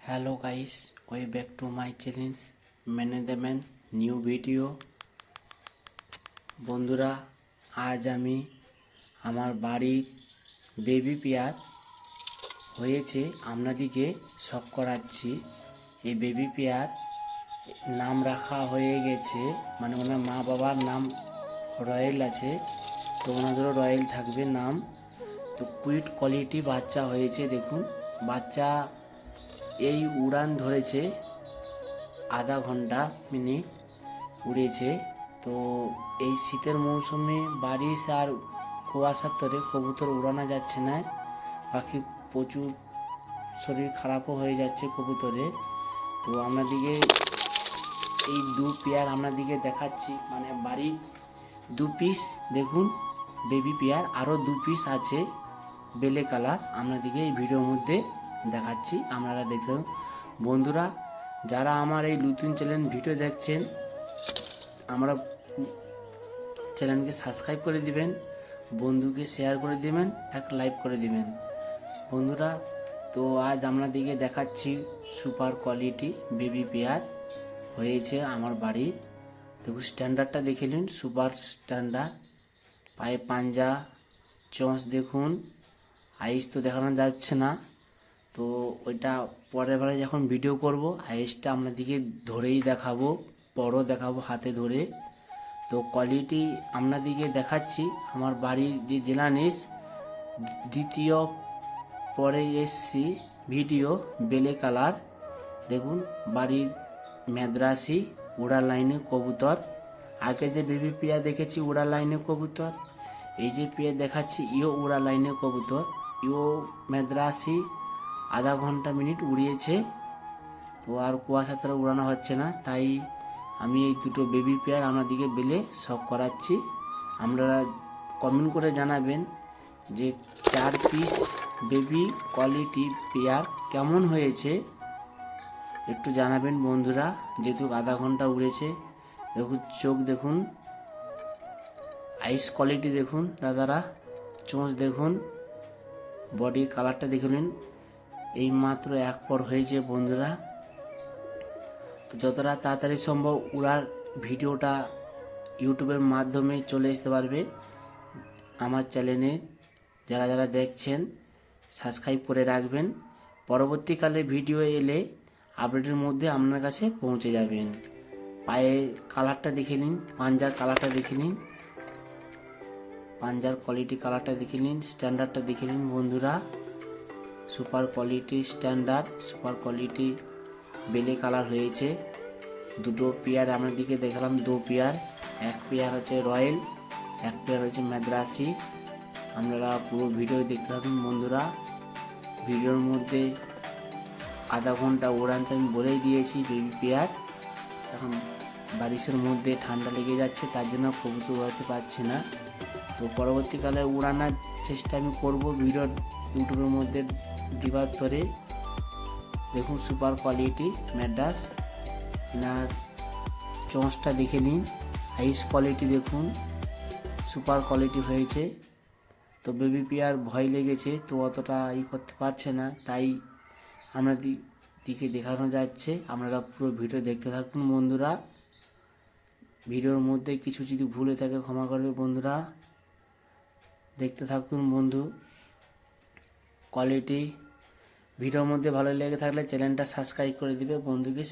Hello guys, we back to my challenge management new video. বন্ধুরা, আজ আমি আমার বাড়ির বেবি পেয়ার হয়েছে আপনাদেরকে শখ করাচ্ছি। এই বেবি পেয়ার নাম রাখা হয়ে গেছে, মানে ওনার মা বাবার নাম রয়েল আছে, তো ওনাদেরও রয়েল থাকবে নাম। তো কুইট কোয়ালিটি বাচ্চা হয়েছে। দেখুন, বাচ্চা এই উড়ান ধরেছে আধা ঘন্টা মিনিট উড়েছে। তো এই শীতের মৌসুমে বারিশ আর কুয়াশার তরে কবুতর উড়ানো যাচ্ছে না, পাখি প্রচুর শরীর খারাপও হয়ে যাচ্ছে কবুতরের। তো আপনাদিকে এই দু পেয়ার আপনাদিকে দেখাচ্ছি, মানে বাড়ির দু পিস দেখুন বেবি পেয়ার, আরও দু পিস আছে বেলে কালার, আপনাদিকে এই ভিডিওর মধ্যে দেখাচ্ছি, আপনারা দেখুন। বন্ধুরা, যারা আমার এই নতুন চ্যানেল ভিডিও দেখছেন, আমরা চ্যানেলকে সাবস্ক্রাইব করে দিবেন, বন্ধুকে শেয়ার করে দিবেন, এক লাইক করে দিবেন বন্ধুরা। তো আজ আপনাদেরকে দেখাচ্ছি সুপার কোয়ালিটি বেবি পেয়ার হয়েছে আমার বাড়ির। দেখুন, স্ট্যান্ডার্ডটা দেখে নিন, সুপার স্ট্যান্ডার্ড। পায়ে পাঞ্জা, চোঁচ দেখুন, আইস তো দেখানো যাচ্ছে না, তো ওইটা পরের বারে যখন ভিডিও করব আইসটা আপনাদেরকে ধরেই দেখাবো, বড় দেখাবো হাতে ধরে। তো কোয়ালিটি আপনাদেরকে দেখাচ্ছি। আমার বাড়ির যে জেলানিস দ্বিতীয় পরে এসছি ভিডিও বেলে কালার। দেখুন, বাড়ির মেদ্রাসি উড়া লাইনে কবুতর। আগে যে বেবি পেয়ার দেখেছি উড়া লাইনে কবুতর, এই যে পেয়ার দেখাচ্ছি ইও উড়া লাইনে কবুতর, ইও মেদ্রাসি আধা ঘন্টা মিনিট উড়িয়েছে। তো আর কুয়াশা তারা উড়ানো হচ্ছে না, তাই আমি এই দুটো বেবি পেয়ার আপনাদেরকে বেলে শখ করাচ্ছি। আপনারা কমেন্ট করে জানাবেন যে 4 পিস বেবি কোয়ালিটি পেয়ার কেমন হয়েছে, একটু জানাবেন বন্ধুরা, যেহেতু আধা ঘন্টা উড়েছে। দেখুন, চোখ দেখুন, আইস কোয়ালিটি দেখুন দাদারা, চোঁচ দেখুন, বডির কালারটা দেখুন। এই মাত্র এক পর হয়েছে বন্ধুরা। তো যতটা তাড়াতাড়ি সম্ভব উড়ার ভিডিওটা ইউটিউবের মাধ্যমে চলে আসতে পারবে। আমার চ্যানেলে যারা যারা দেখছেন সাবস্ক্রাইব করে রাখবেন, পরবর্তীকালে ভিডিও এলে আপডেটের মধ্যে আপনার কাছে পৌঁছে যাবেন। পায়ে কালারটা দেখে নিন, পাঞ্জার কালারটা দেখে নিন, পাঞ্জার কোয়ালিটি কালারটা দেখে নিন, স্ট্যান্ডার্ডটা দেখে নিন বন্ধুরা। Super quality standard, super quality বেলে কালার হয়েছে। দুটো পেয়ার আপনাদেরকে দেখালাম, দু পেয়ার, এক পেয়ার হচ্ছে রয়্যাল, এক পেয়ার হচ্ছে মাদ্রাসি। আপনারা পুরো ভিডিও দেখতে থাকুন বন্ধুরা। ভিডিওর মধ্যে আধা ঘন্টা ওড়ানতে আমি বলেই দিয়েছি বেবি পেয়ার। এখন বারিশের মধ্যে ঠান্ডা লেগে যাচ্ছে, তার জন্য কবুতর উড়াতে পারছে না। তো পরবর্তীকালে উড়ানোর চেষ্টা আমি করব ভিডিও ইউটিউবের মধ্যে দিবার পরে। দেখুন, সুপার কোয়ালিটি ম্যাড্রাস, এনার চোঁচটা দেখে নিন, আইস কোয়ালিটি দেখুন, সুপার কোয়ালিটি হয়েছে। তো বেবি পেয়ার ভয় লেগেছে, তো অতটা করতে পারছে না, তাই আপনাদের দিকে দেখানো যাচ্ছে। আপনারা পুরো ভিডিও দেখতে থাকুন বন্ধুরা। ভিডিওর মধ্যে কিছু যদি ভুলে থাকে ক্ষমা করবে বন্ধুরা, দেখতে থাকুন বন্ধু। কোয়ালিটি ভিডিওর মধ্যে ভালো লেগে থাকলে চ্যানেলটা সাবস্ক্রাইব করে দিবে, বন্ধুকে